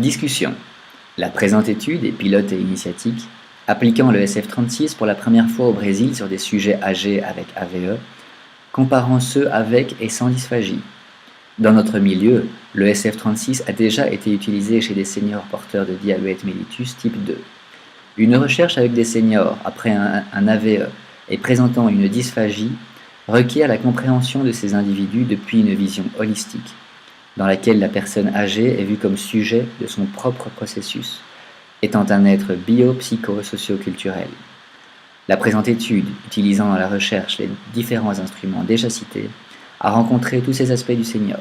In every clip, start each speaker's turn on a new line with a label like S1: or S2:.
S1: Discussion. La présente étude est pilote et initiatique, appliquant le SF36 pour la première fois au Brésil sur des sujets âgés avec AVE, comparant ceux avec et sans dysphagie. Dans notre milieu, le SF36 a déjà été utilisé chez des seniors porteurs de diabète mellitus type 2. Une recherche avec des seniors après un AVE et présentant une dysphagie requiert la compréhension de ces individus depuis une vision holistique, dans laquelle la personne âgée est vue comme sujet de son propre processus, étant un être bio-psycho-socio-culturel. La présente étude, utilisant dans la recherche les différents instruments déjà cités, a rencontré tous ces aspects du senior,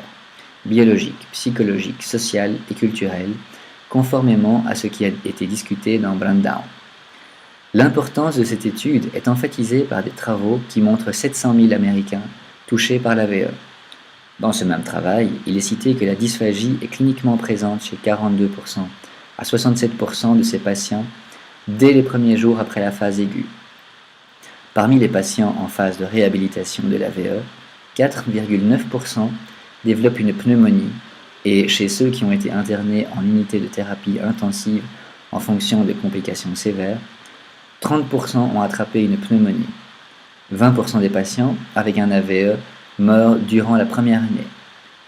S1: biologique, psychologique, social et culturel, conformément à ce qui a été discuté dans Branddown. L'importance de cette étude est emphatisée par des travaux qui montrent 700 000 Américains touchés par l'AVE. Dans ce même travail, il est cité que la dysphagie est cliniquement présente chez 42% à 67% de ces patients dès les premiers jours après la phase aiguë. Parmi les patients en phase de réhabilitation de l'AVE, 4,9% développent une pneumonie et chez ceux qui ont été internés en unité de thérapie intensive en fonction de complications sévères, 30% ont attrapé une pneumonie. 20% des patients avec un AVE meurent durant la première année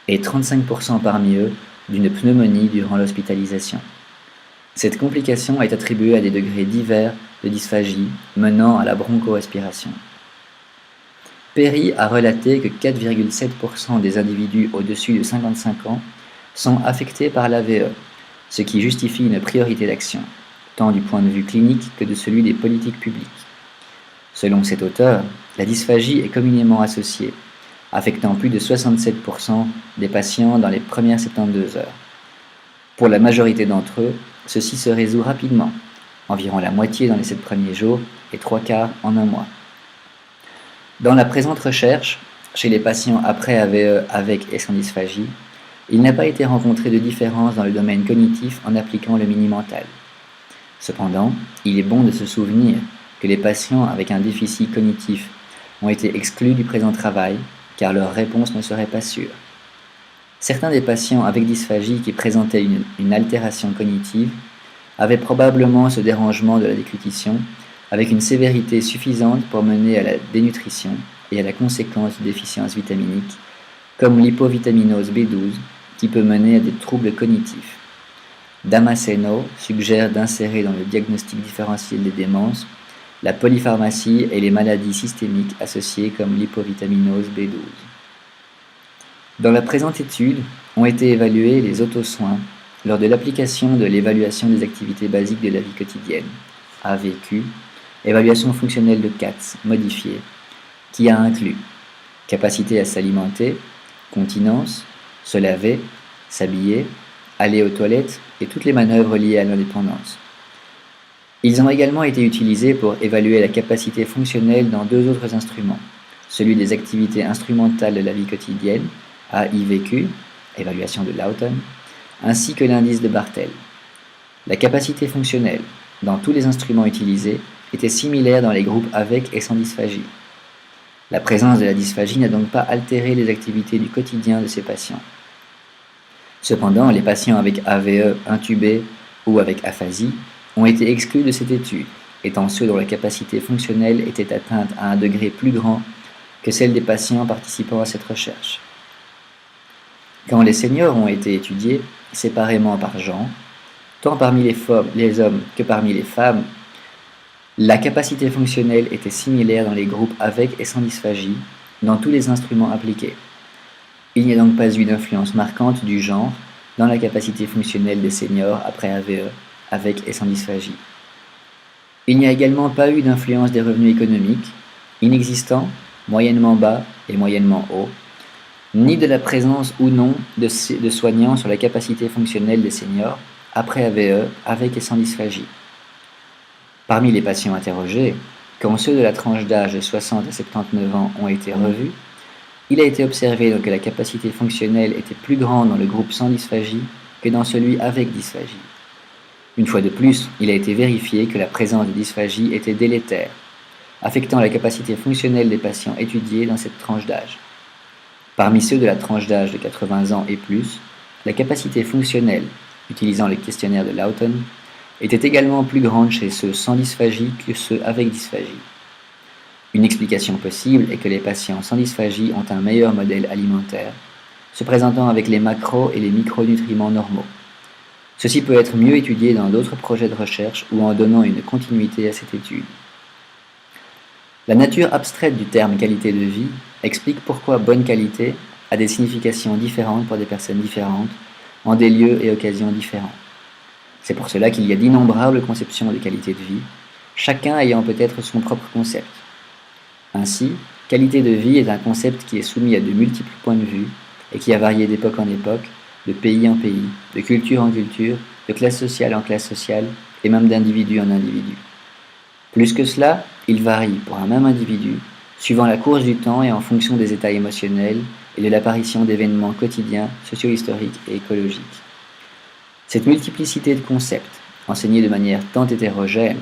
S1: et 35% parmi eux d'une pneumonie durant l'hospitalisation. Cette complication est attribuée à des degrés divers de dysphagie menant à la bronchoaspiration. Perry a relaté que 4,7% des individus au-dessus de 55 ans sont affectés par l'AVE, ce qui justifie une priorité d'action, tant du point de vue clinique que de celui des politiques publiques. Selon cet auteur, la dysphagie est communément associée, affectant plus de 67% des patients dans les premières 72 heures. Pour la majorité d'entre eux, ceci se résout rapidement, environ la moitié dans les 7 premiers jours et 3/4 en un mois. Dans la présente recherche, chez les patients après AVE avec et sans dysphagie, il n'a pas été rencontré de différence dans le domaine cognitif en appliquant le mini-mental. Cependant, il est bon de se souvenir que les patients avec un déficit cognitif ont été exclus du présent travail car leur réponse ne serait pas sûre. Certains des patients avec dysphagie qui présentaient une altération cognitive avaient probablement ce dérangement de la déglutition avec une sévérité suffisante pour mener à la dénutrition et à la conséquence de déficience vitaminique, comme l'hypovitaminose B12 qui peut mener à des troubles cognitifs. Damasceno suggère d'insérer dans le diagnostic différentiel des démences la polypharmacie et les maladies systémiques associées comme l'hypovitaminose B12. Dans la présente étude, ont été évalués les autosoins lors de l'application de l'évaluation des activités basiques de la vie quotidienne, AVQ, évaluation fonctionnelle de Katz modifiée, qui a inclus capacité à s'alimenter, continence, se laver, s'habiller, aller aux toilettes et toutes les manœuvres liées à l'indépendance. Ils ont également été utilisés pour évaluer la capacité fonctionnelle dans 2 autres instruments, celui des activités instrumentales de la vie quotidienne, AIVQ, évaluation de Lawton, ainsi que l'indice de Bartel. La capacité fonctionnelle, dans tous les instruments utilisés, était similaire dans les groupes avec et sans dysphagie. La présence de la dysphagie n'a donc pas altéré les activités du quotidien de ces patients. Cependant, les patients avec AVE intubés ou avec aphasie ont été exclus de cette étude, étant ceux dont la capacité fonctionnelle était atteinte à un degré plus grand que celle des patients participant à cette recherche. Quand les seniors ont été étudiés, séparément par genre, tant parmi les hommes que parmi les femmes, la capacité fonctionnelle était similaire dans les groupes avec et sans dysphagie, dans tous les instruments appliqués. Il n'y a donc pas eu d'influence marquante du genre dans la capacité fonctionnelle des seniors après AVE, avec et sans dysphagie. Il n'y a également pas eu d'influence des revenus économiques, inexistants, moyennement bas et moyennement hauts, ni de la présence ou non de soignants sur la capacité fonctionnelle des seniors après AVE, avec et sans dysphagie. Parmi les patients interrogés, quand ceux de la tranche d'âge de 60 à 79 ans ont été revus, il a été observé que la capacité fonctionnelle était plus grande dans le groupe sans dysphagie que dans celui avec dysphagie. Une fois de plus, il a été vérifié que la présence de dysphagie était délétère, affectant la capacité fonctionnelle des patients étudiés dans cette tranche d'âge. Parmi ceux de la tranche d'âge de 80 ans et plus, la capacité fonctionnelle utilisant le questionnaire de Lawton, était également plus grande chez ceux sans dysphagie que ceux avec dysphagie. Une explication possible est que les patients sans dysphagie ont un meilleur modèle alimentaire, se présentant avec les macro- et les micronutriments normaux. Ceci peut être mieux étudié dans d'autres projets de recherche ou en donnant une continuité à cette étude. La nature abstraite du terme qualité de vie explique pourquoi bonne qualité a des significations différentes pour des personnes différentes, en des lieux et occasions différents. C'est pour cela qu'il y a d'innombrables conceptions de qualité de vie, chacun ayant peut-être son propre concept. Ainsi, qualité de vie est un concept qui est soumis à de multiples points de vue et qui a varié d'époque en époque, de pays en pays, de culture en culture, de classe sociale en classe sociale et même d'individu en individu. Plus que cela, il varie pour un même individu, suivant la course du temps et en fonction des états émotionnels et de l'apparition d'événements quotidiens, socio-historiques et écologiques. Cette multiplicité de concepts, enseignés de manière tant hétérogène,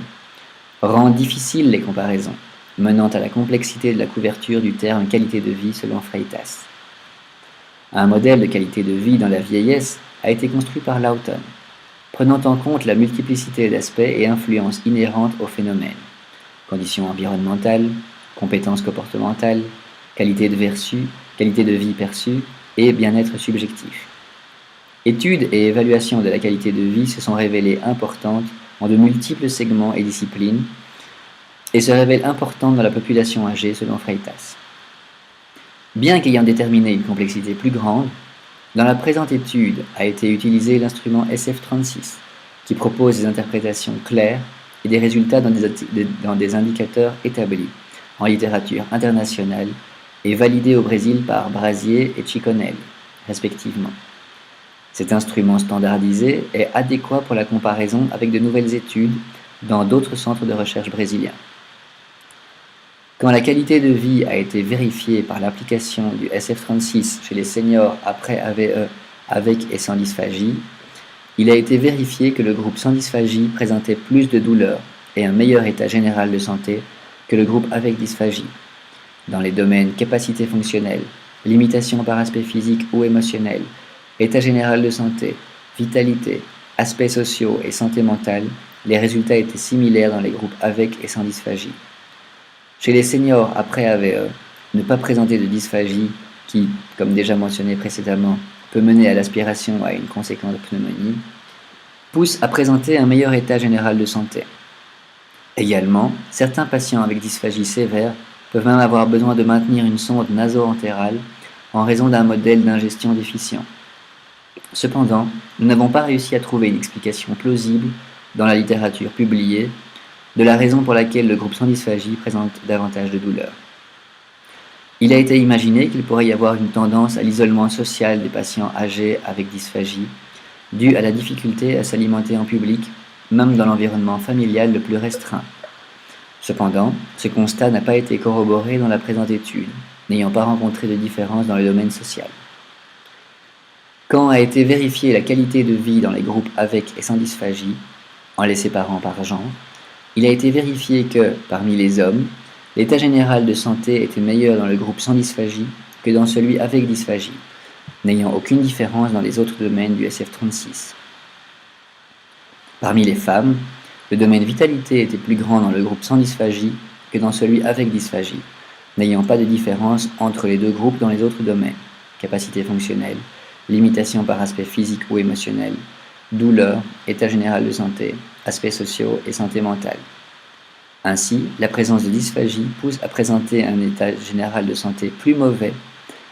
S1: rend difficiles les comparaisons, menant à la complexité de la couverture du terme qualité de vie selon Freitas. Un modèle de qualité de vie dans la vieillesse a été construit par Lawton, prenant en compte la multiplicité d'aspects et influences inhérentes au phénomène, conditions environnementales, compétences comportementales, qualité de vie perçue et bien-être subjectif. Études et évaluations de la qualité de vie se sont révélées importantes en de multiples segments et disciplines et se révèlent importantes dans la population âgée selon Freitas. Bien qu'ayant déterminé une complexité plus grande, dans la présente étude a été utilisé l'instrument SF36, qui propose des interprétations claires et des résultats dans des indicateurs établis en littérature internationale et validés au Brésil par Brasier et Ciconelli, respectivement. Cet instrument standardisé est adéquat pour la comparaison avec de nouvelles études dans d'autres centres de recherche brésiliens. Quand la qualité de vie a été vérifiée par l'application du SF36 chez les seniors après AVE avec et sans dysphagie, il a été vérifié que le groupe sans dysphagie présentait plus de douleurs et un meilleur état général de santé que le groupe avec dysphagie, dans les domaines capacité fonctionnelle, limitation par aspect physique ou émotionnel, état général de santé, vitalité, aspects sociaux et santé mentale. Les résultats étaient similaires dans les groupes avec et sans dysphagie. Chez les seniors après AVE, ne pas présenter de dysphagie qui, comme déjà mentionné précédemment, peut mener à l'aspiration à une conséquente pneumonie, pousse à présenter un meilleur état général de santé. Également, certains patients avec dysphagie sévère peuvent même avoir besoin de maintenir une sonde naso-entérale en raison d'un modèle d'ingestion déficient. Cependant, nous n'avons pas réussi à trouver une explication plausible dans la littérature publiée de la raison pour laquelle le groupe sans dysphagie présente davantage de douleurs. Il a été imaginé qu'il pourrait y avoir une tendance à l'isolement social des patients âgés avec dysphagie, due à la difficulté à s'alimenter en public, même dans l'environnement familial le plus restreint. Cependant, ce constat n'a pas été corroboré dans la présente étude, n'ayant pas rencontré de différence dans le domaine social. Quand a été vérifiée la qualité de vie dans les groupes avec et sans dysphagie, en les séparant par genre, il a été vérifié que, parmi les hommes, l'état général de santé était meilleur dans le groupe sans dysphagie que dans celui avec dysphagie, n'ayant aucune différence dans les autres domaines du SF36. Parmi les femmes, le domaine vitalité était plus grand dans le groupe sans dysphagie que dans celui avec dysphagie, n'ayant pas de différence entre les deux groupes dans les autres domaines, capacité fonctionnelle, limitation par aspect physique ou émotionnel, douleur, état général de santé, aspects sociaux et santé mentale. Ainsi, la présence de dysphagie pousse à présenter un état général de santé plus mauvais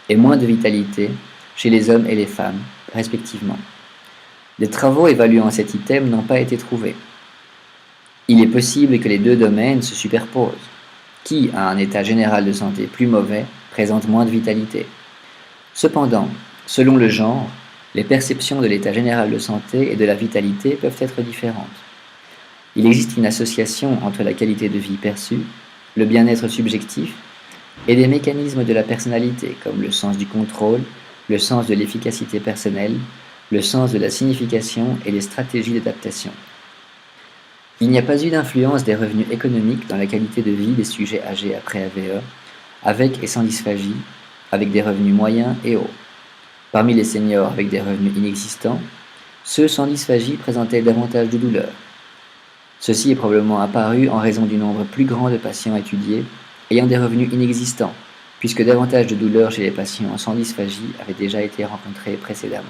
S1: et moins de vitalité chez les hommes et les femmes, respectivement. Des travaux évaluant cet item n'ont pas été trouvés. Il est possible que les deux domaines se superposent. Qui a un état général de santé plus mauvais présente moins de vitalité. Cependant, selon le genre, les perceptions de l'état général de santé et de la vitalité peuvent être différentes. Il existe une association entre la qualité de vie perçue, le bien-être subjectif et des mécanismes de la personnalité comme le sens du contrôle, le sens de l'efficacité personnelle, le sens de la signification et les stratégies d'adaptation. Il n'y a pas eu d'influence des revenus économiques dans la qualité de vie des sujets âgés après AVE, avec et sans dysphagie, avec des revenus moyens et hauts. Parmi les seniors avec des revenus inexistants, Ceux sans dysphagie présentaient davantage de douleurs. Ceci est probablement apparu en raison du nombre plus grand de patients étudiés ayant des revenus inexistants, puisque davantage de douleurs chez les patients sans dysphagie avaient déjà été rencontrées précédemment.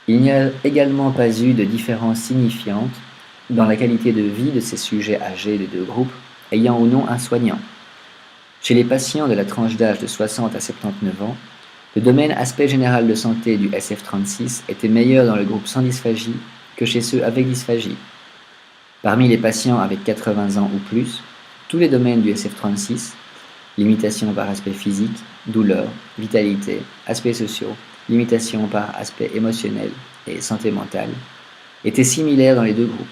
S1: Il n'y a également pas eu de différence signifiante dans la qualité de vie de ces sujets âgés des deux groupes, ayant ou non un soignant. Chez les patients de la tranche d'âge de 60 à 79 ans, le domaine aspect général de santé du SF36 était meilleur dans le groupe sans dysphagie que chez ceux avec dysphagie. Parmi les patients avec 80 ans ou plus, tous les domaines du SF36, limitations par aspect physique, douleur, vitalité, aspects sociaux, limitations par aspect émotionnel et santé mentale, étaient similaires dans les deux groupes.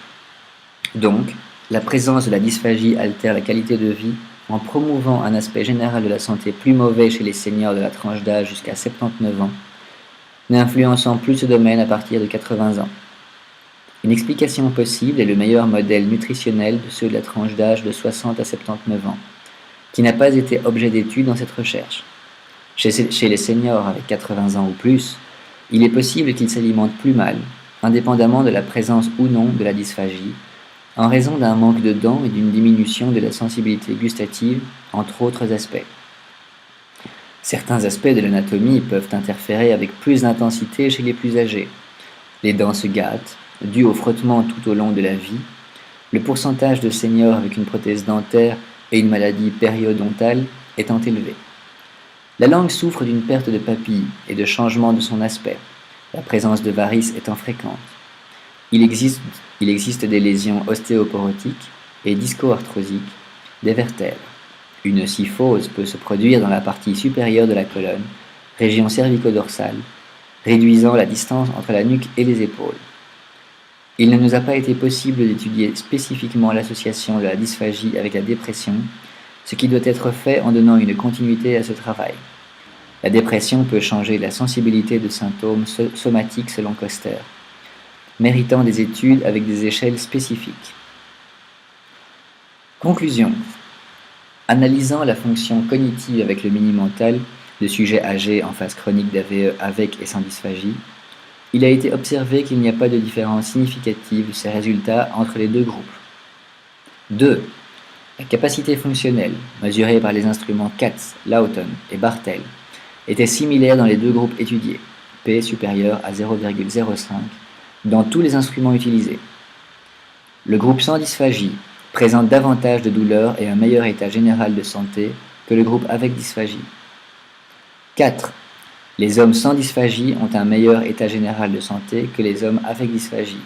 S1: Donc, la présence de la dysphagie altère la qualité de vie en promouvant un aspect général de la santé plus mauvais chez les seniors de la tranche d'âge jusqu'à 79 ans, n'influençant plus ce domaine à partir de 80 ans. Une explication possible est le meilleur modèle nutritionnel de ceux de la tranche d'âge de 60 à 79 ans, qui n'a pas été objet d'étude dans cette recherche. Chez les seniors avec 80 ans ou plus, il est possible qu'ils s'alimentent plus mal, indépendamment de la présence ou non de la dysphagie, en raison d'un manque de dents et d'une diminution de la sensibilité gustative, entre autres aspects. Certains aspects de l'anatomie peuvent interférer avec plus d'intensité chez les plus âgés. Les dents se gâtent, dû au frottement tout au long de la vie. Le pourcentage de seniors avec une prothèse dentaire et une maladie périodontale étant élevé. La langue souffre d'une perte de papilles et de changement de son aspect, la présence de varices étant fréquente. Il existe des lésions ostéoporotiques et disco-arthrosiques des vertèbres. Une kyphose peut se produire dans la partie supérieure de la colonne, région cervico-dorsale, réduisant la distance entre la nuque et les épaules. Il ne nous a pas été possible d'étudier spécifiquement l'association de la dysphagie avec la dépression, ce qui doit être fait en donnant une continuité à ce travail. La dépression peut changer la sensibilité de symptômes somatiques selon Koster, méritant des études avec des échelles spécifiques. Conclusion. Analysant la fonction cognitive avec le mini-mental de sujets âgés en phase chronique d'AVE avec et sans dysphagie, il a été observé qu'il n'y a pas de différence significative de ces résultats entre les deux groupes. 2. La capacité fonctionnelle, mesurée par les instruments Katz, Lawton et Bartel, était similaire dans les deux groupes étudiés, P supérieur à 0,05, dans tous les instruments utilisés. Le groupe sans dysphagie présente davantage de douleurs et un meilleur état général de santé que le groupe avec dysphagie. 4. Les hommes sans dysphagie ont un meilleur état général de santé que les hommes avec dysphagie.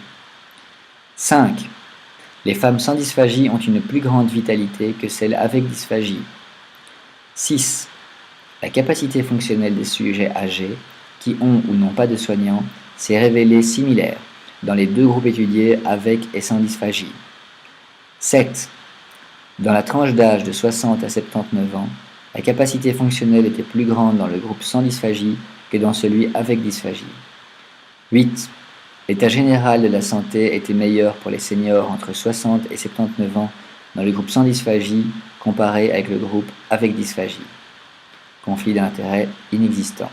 S1: 5. Les femmes sans dysphagie ont une plus grande vitalité que celles avec dysphagie. 6. La capacité fonctionnelle des sujets âgés, qui ont ou n'ont pas de soignants, s'est révélée similaire dans les deux groupes étudiés avec et sans dysphagie. 7. Dans la tranche d'âge de 60 à 79 ans, la capacité fonctionnelle était plus grande dans le groupe sans dysphagie que dans celui avec dysphagie. 8. L'état général de la santé était meilleur pour les seniors entre 60 et 79 ans dans le groupe sans dysphagie comparé avec le groupe avec dysphagie. Conflit d'intérêts inexistant.